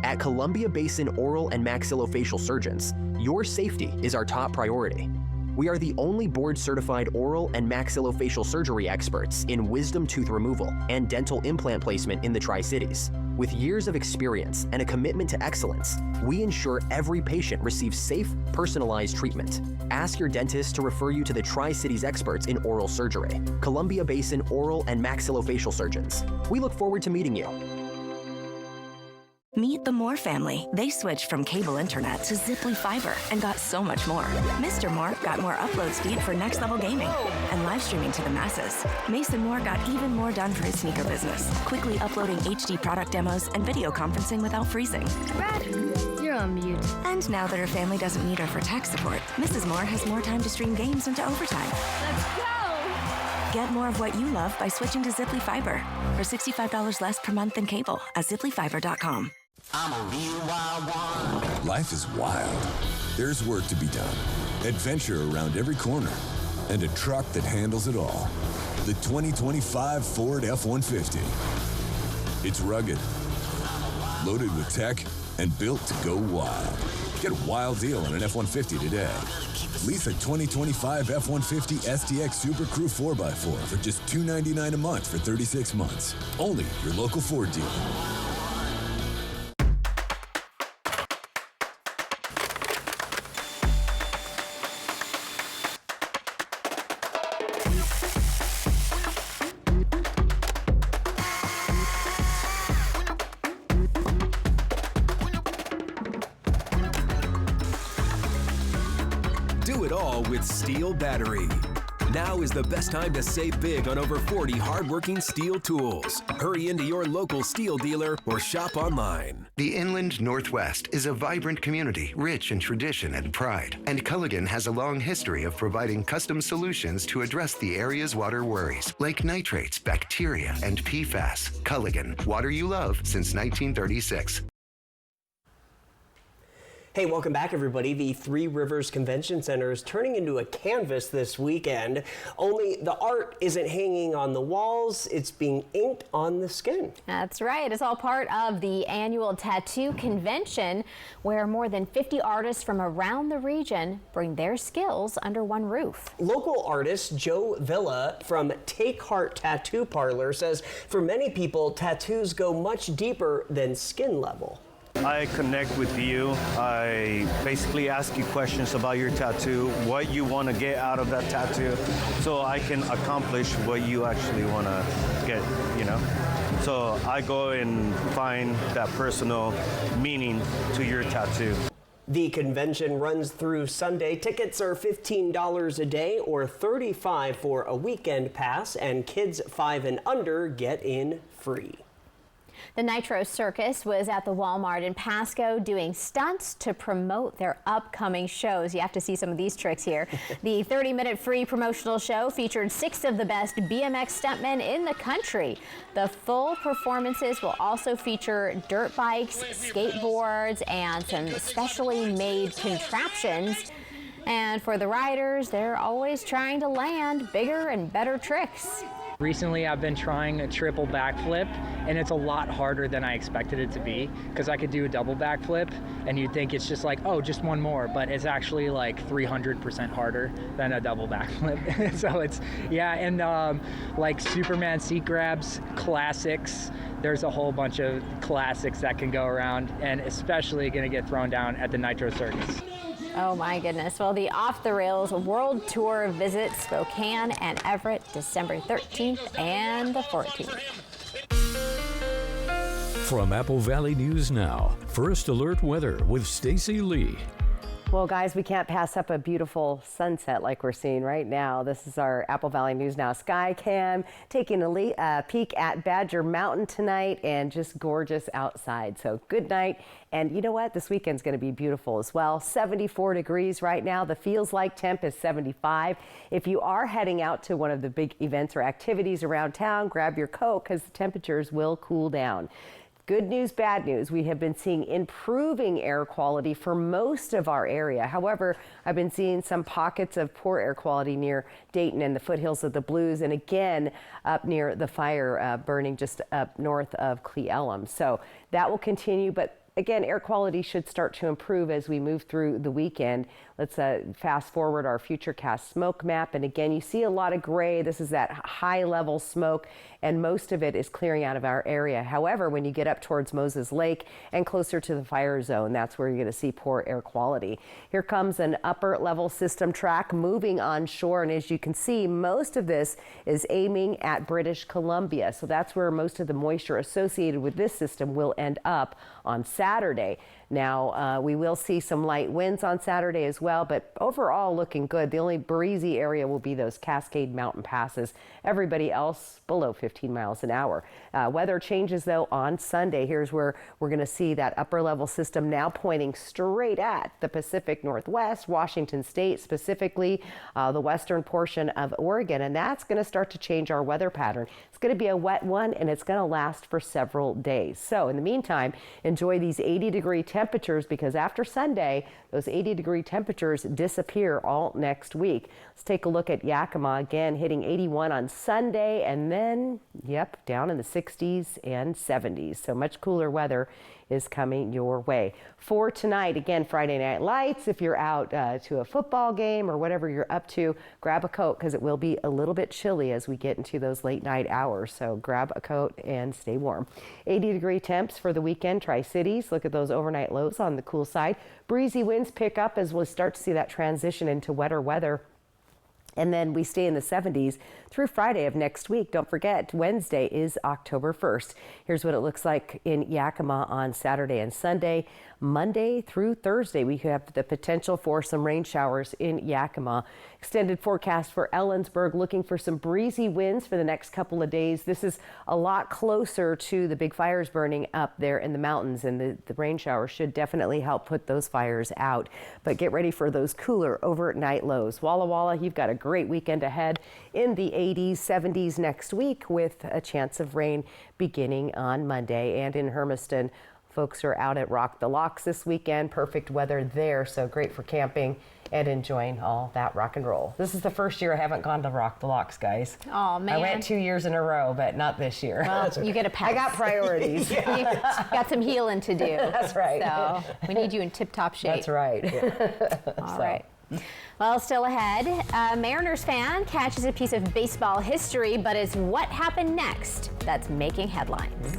At Columbia Basin Oral and Maxillofacial Surgeons, your safety is our top priority. We are the only board-certified oral and maxillofacial surgery experts in wisdom tooth removal and dental implant placement in the Tri-Cities. With years of experience and a commitment to excellence, we ensure every patient receives safe, personalized treatment. Ask your dentist to refer you to the Tri-Cities experts in oral surgery. Columbia Basin Oral and Maxillofacial Surgeons. We look forward to meeting you. Meet the Moore family. They switched from cable internet to Ziply Fiber and got so much more. Mr. Moore got more upload speed for next level gaming and live streaming to the masses. Mason Moore got even more done for his sneaker business, quickly uploading HD product demos and video conferencing without freezing. Brad, you're on mute. And now that her family doesn't need her for tech support, Mrs. Moore has more time to stream games into overtime. Let's go! Get more of what you love by switching to Ziply Fiber for $65 less per month than cable at ziplyfiber.com. I'm a real wild one. Life is wild. There's work to be done. Adventure around every corner. And a truck that handles it all. The 2025 Ford F-150. It's rugged, loaded with tech, and built to go wild. Get a wild deal on an F-150 today. Lease a 2025 F-150 SDX Super Crew 4x4 for just $299 a month for 36 months. Only your local Ford dealer. Do it all with Steel Battery. Now is the best time to save big on over 40 hardworking STIHL tools. Hurry into your local STIHL dealer or shop online. The Inland Northwest is a vibrant community, rich in tradition and pride. And Culligan has a long history of providing custom solutions to address the area's water worries, like nitrates, bacteria, and PFAS. Culligan, water you love since 1936. Hey, welcome back, everybody. The Three Rivers Convention Center is turning into a canvas this weekend, only the art isn't hanging on the walls, it's being inked on the skin. That's right. It's all part of the annual tattoo convention, where more than 50 artists from around the region bring their skills under one roof. Local artist Joe Villa from Take Heart Tattoo Parlor says for many people, tattoos go much deeper than skin level. I connect with you. I basically ask you questions about your tattoo, what you want to get out of that tattoo, so I can accomplish what you actually want to get, you know? So I go and find that personal meaning to your tattoo. The convention runs through Sunday. Tickets are $15 a day or $35 for a weekend pass, and kids 5 and under get in free. The Nitro Circus was at the Walmart in Pasco doing stunts to promote their upcoming shows. You have to see some of these tricks here. The 30-minute free promotional show featured 6 of the best BMX stuntmen in the country. The full performances will also feature dirt bikes, skateboards, and some specially made contraptions. And for the riders, they're always trying to land bigger and better tricks. Recently, I've been trying a triple backflip, and it's a lot harder than I expected it to be, because I could do a double backflip, and you'd think it's just like, oh, just one more, but it's actually like 300% harder than a double backflip. So it's, yeah, and like Superman seat grabs, classics. There's a whole bunch of classics that can go around, and especially gonna get thrown down at the Nitro Circus. Oh my goodness. Well, the Off the Rails World Tour visits Spokane and Everett December 13th and the 14th. From Apple Valley News Now, First Alert Weather with Stacy Lee. Well, guys, we can't pass up a beautiful sunset like we're seeing right now. This is our Apple Valley News Now sky cam, taking a peek at Badger Mountain tonight, and just gorgeous outside. So good night. And you know what? This weekend's going to be beautiful as well. 74 degrees right now. The feels like temp is 75. If you are heading out to one of the big events or activities around town, grab your coat because the temperatures will cool down. Good news, bad news. We have been seeing improving air quality for most of our area. However, I've been seeing some pockets of poor air quality near Dayton and the foothills of the Blues, and again up near the fire burning just up north of Cle Elum. So that will continue, but again, air quality should start to improve as we move through the weekend. Let's fast forward our Futurecast smoke map. And again, you see a lot of gray. This is that high level smoke, and most of it is clearing out of our area. However, when you get up towards Moses Lake and closer to the fire zone, that's where you're going to see poor air quality. Here comes an upper level system track moving onshore. And as you can see, most of this is aiming at British Columbia. So that's where most of the moisture associated with this system will end up on Saturday. Now, we will see some light winds on Saturday as well, but overall looking good. The only breezy area will be those Cascade Mountain passes. Everybody else below 15 miles an hour. Weather changes, though, on Sunday. Here's where we're going to see that upper level system now pointing straight at the Pacific Northwest, Washington State, specifically the western portion of Oregon, and that's going to start to change our weather pattern. It's going to be a wet one, and it's going to last for several days. So in the meantime, enjoy these 80-degree temperatures, because after Sunday, those 80-degree temperatures disappear all next week. Let's take a look at Yakima again, hitting 81 on Sunday, and then, yep, down in the 60s and 70s. So much cooler weather is coming your way. For tonight, again, Friday Night Lights. If you're out to a football game or whatever you're up to, grab a coat because it will be a little bit chilly as we get into those late night hours. So grab a coat and stay warm. 80-degree temps for the weekend, Tri-Cities. Look at those overnight lows on the cool side. Breezy winds pick up as we start to see that transition into wetter weather. And then we stay in the 70s through Friday of next week. Don't forget, Wednesday is October 1st. Here's what it looks like in Yakima on Saturday and Sunday. Monday through Thursday, we have the potential for some rain showers in Yakima. Extended forecast for Ellensburg, looking for some breezy winds for the next couple of days. This is a lot closer to the big fires burning up there in the mountains, and the rain showers should definitely help put those fires out. But get ready for those cooler overnight lows. Walla Walla, you've got a great weekend ahead in the 80s, 70s next week with a chance of rain beginning on Monday. And in Hermiston, folks are out at Rock the Locks this weekend. Perfect weather there, so great for camping and enjoying all that rock and roll. This is the first year I haven't gone to Rock the Locks, guys. Oh, man. I went 2 years in a row, but not this year. Well, you get a pass. I got priorities. You got some healing to do. That's right. So we need you in tip-top shape. That's right. All right. Well, still ahead, a Mariners fan catches a piece of baseball history, but it's what happened next that's making headlines.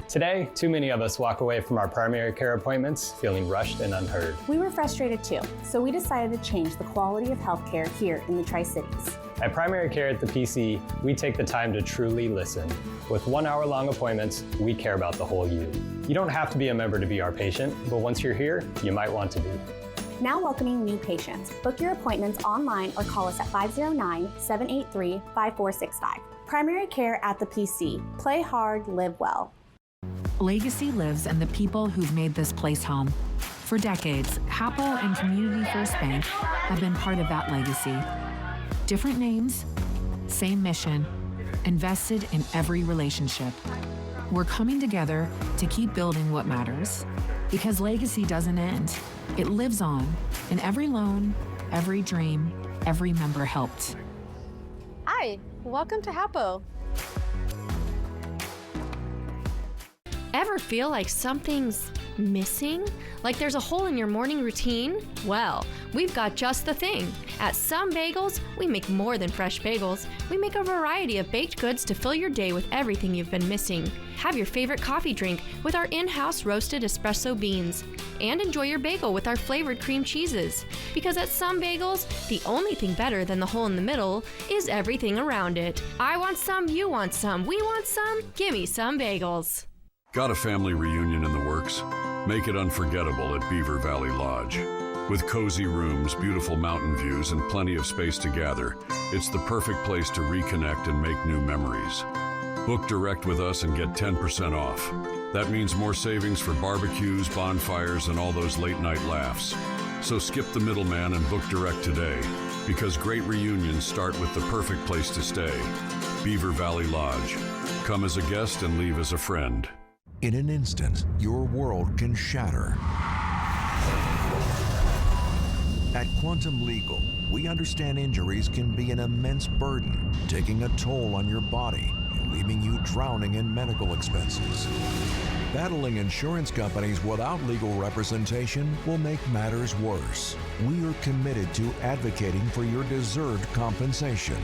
Today, too many of us walk away from our primary care appointments feeling rushed and unheard. We were frustrated too, so we decided to change the quality of healthcare here in the Tri-Cities. At Primary Care at the PC, we take the time to truly listen. With 1 hour-long appointments, we care about the whole you. You don't have to be a member to be our patient, but once you're here, you might want to be. Now welcoming new patients. Book your appointments online or call us at 509-783-5465. Primary Care at the PC. Play hard, live well. Legacy lives in the people who've made this place home. For decades, Hapo and Community First Bank have been part of that legacy. Different names, same mission, invested in every relationship. We're coming together to keep building what matters. Because legacy doesn't end. It lives on in every loan, every dream, every member helped. Hi, welcome to Hapo. Ever feel like something's missing? Like there's a hole in your morning routine? Well, we've got just the thing. At Some Bagels, we make more than fresh bagels. We make a variety of baked goods to fill your day with everything you've been missing. Have your favorite coffee drink with our in-house roasted espresso beans. And enjoy your bagel with our flavored cream cheeses. Because at Some Bagels, the only thing better than the hole in the middle is everything around it. I want some, you want some, we want some. Gimme Some Bagels. Got a family reunion in the works? Make it unforgettable at Beaver Valley Lodge. With cozy rooms, beautiful mountain views, and plenty of space to gather, it's the perfect place to reconnect and make new memories. Book direct with us and get 10% off. That means more savings for barbecues, bonfires, and all those late-night laughs. So skip the middleman and book direct today, because great reunions start with the perfect place to stay. Beaver Valley Lodge. Come as a guest and leave as a friend. In an instant, your world can shatter. At Quantum Legal, we understand injuries can be an immense burden, taking a toll on your body and leaving you drowning in medical expenses. Battling insurance companies without legal representation will make matters worse. We are committed to advocating for your deserved compensation.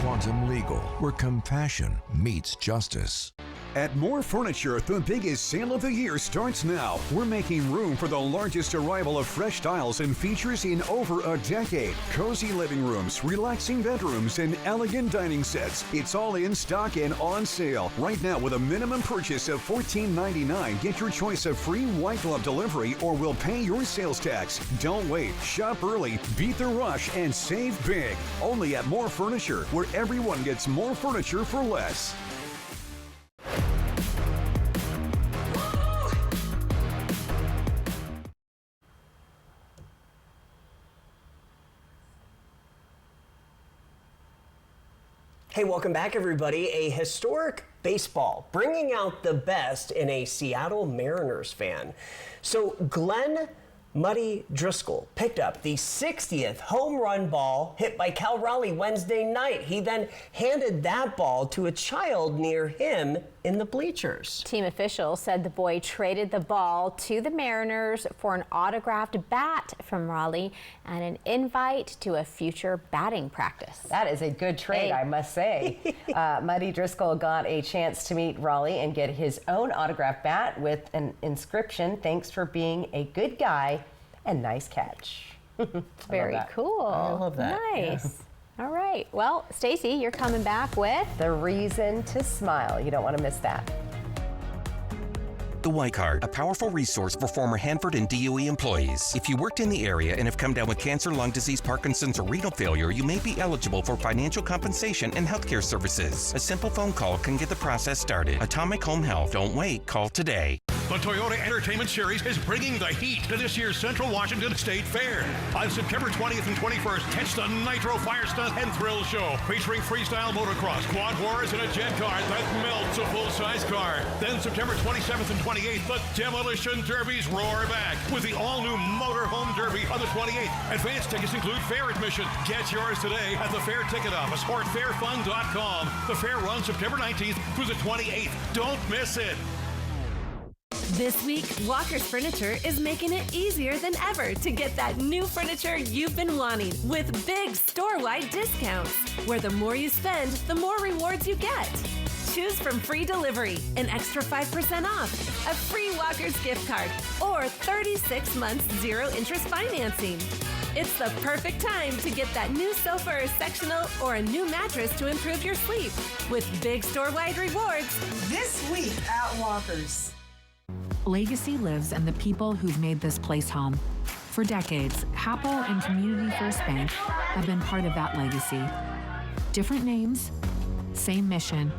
Quantum Legal, where compassion meets justice. At More Furniture, the biggest sale of the year starts now. We're making room for the largest arrival of fresh styles and features in over a decade. Cozy living rooms, relaxing bedrooms, and elegant dining sets. It's all in stock and on sale. Right now, with a minimum purchase of $14.99, get your choice of free white glove delivery or we'll pay your sales tax. Don't wait. Shop early, beat the rush, and save big. Only at More Furniture, where everyone gets more furniture for less. Hey, welcome back, everybody. A historic baseball, bringing out the best in a Seattle Mariners fan. So Glenn Muddy Driscoll picked up the 60th home run ball hit by Cal Raleigh Wednesday night. He then handed that ball to a child near him in the bleachers. Team officials said the boy traded the ball to the Mariners for an autographed bat from Raleigh and an invite to a future batting practice. That is a good trade, I must say. Muddy Driscoll got a chance to meet Raleigh and get his own autographed bat with an inscription, "Thanks for being a good guy and nice catch." Very cool. I love that. Nice. All right. Well, Stacy, you're coming back with The Reason to Smile. You don't want to miss that. The Y Card, a powerful resource for former Hanford and DOE employees. If you worked in the area and have come down with cancer, lung disease, Parkinson's, or renal failure, you may be eligible for financial compensation and healthcare services. A simple phone call can get the process started. Atomic Home Health. Don't wait. Call today. The Toyota Entertainment Series is bringing the heat to this year's Central Washington State Fair. On September 20th and 21st, catch the Nitro Fire Stunt and Thrill Show, featuring freestyle motocross, quad wars, and a jet car that melts a full-size car. Then September 27th and 28th, the Demolition Derbies roar back with the all-new Motorhome Derby on the 28th. Advanced tickets include fair admission. Get yours today at the Fair Ticket Office or at fairfun.com. The fair runs September 19th through the 28th. Don't miss it. This week, Walker's Furniture is making it easier than ever to get that new furniture you've been wanting with big store-wide discounts, where the more you spend, the more rewards you get. Choose from free delivery, an extra 5% off, a free Walker's gift card, or 36 months zero-interest financing. It's the perfect time to get that new sofa or sectional or a new mattress to improve your sleep with big store-wide rewards this week at Walker's. Legacy lives in the people who've made this place home. For decades, Happel and Community First Bank have been part of that legacy. Different names, same mission,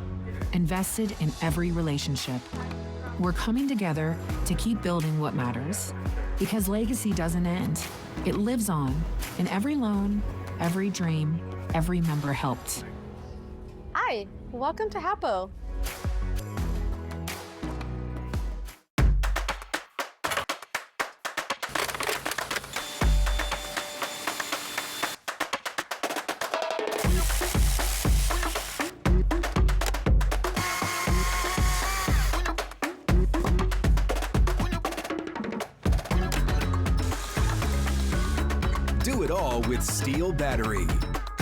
invested in every relationship. We're coming together to keep building what matters. Because legacy doesn't end. It lives on in every loan, every dream, every member helped. Hi, welcome to Hapo. Do it all with Steel Battery.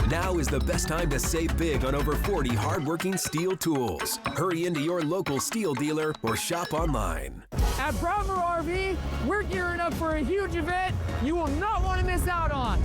Now is the best time to save big on over 40 hardworking steel tools. Hurry into your local steel dealer or shop online. At Brownmore RV, we're gearing up for a huge event you will not want to miss out on.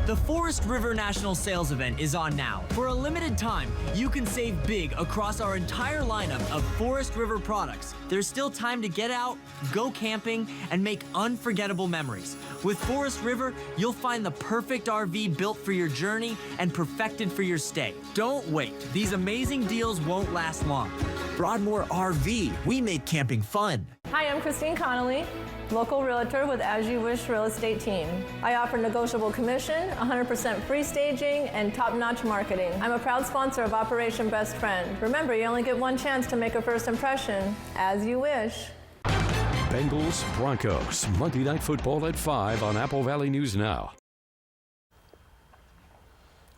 The Forest River National Sales Event is on now. For a limited time, you can save big across our entire lineup of Forest River products. There's still time to get out, go camping, and make unforgettable memories. With Forest River, you'll find the perfect RV built for your journey and perfected for your stay. Don't wait. These amazing deals won't last long. Broadmoor RV, we make camping fun. Hi, I'm Christine Connolly, local realtor with As You Wish Real Estate Team. I offer negotiable commission, 100% free staging, and top-notch marketing. I'm a proud sponsor of Operation Best Friend. Remember, you only get one chance to make a first impression. As you wish. Bengals, Broncos, Monday Night Football at 5 on Apple Valley News Now.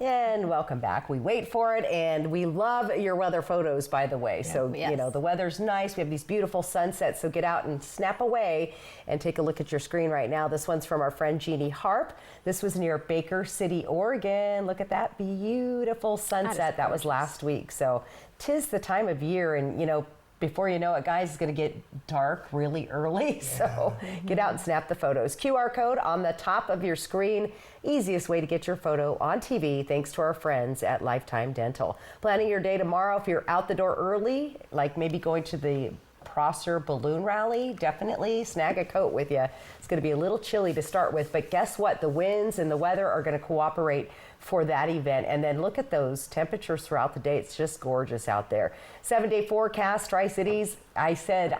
And welcome back. We wait for it, and we love your weather photos, by the way. So, you know, the weather's nice. We have these beautiful sunsets, so get out and snap away and take a look at your screen right now. This one's from our friend Jeannie Harp. This was near Baker City, Oregon. Look at that beautiful sunset. That was last week. So 'tis the time of year, and, you know, before you know it, guys, it's going to get dark really early. So get out and snap the photos. QR code on the top of your screen. Easiest way to get your photo on TV, thanks to our friends at Lifetime Dental. Planning your day tomorrow, if you're out the door early, like maybe going to the Prosser Balloon Rally, definitely snag a coat with you. It's going to be a little chilly to start with, but guess what? The winds and the weather are going to cooperate for that event. And then look at those temperatures throughout the day. It's just gorgeous out there. 7-day forecast, Tri-Cities. I said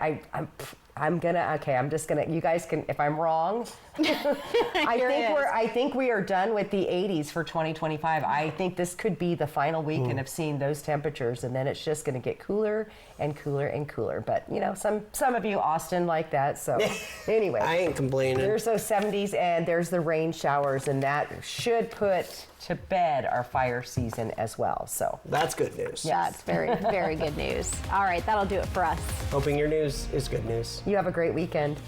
I'm just gonna, you guys can, if I'm wrong, I think we are done with the 80s for 2025. I think this could be the final weekend of seeing those temperatures, and then it's just gonna get cooler and cooler and cooler. But you know, some of you, Austin, like that. So anyway, I ain't complaining. There's those 70s, and there's the rain showers, and that should put to bed our fire season as well. So that's good news. Yeah, it's very, very good news. All right, that'll do it for us. Hoping your news is good news. You have a great weekend.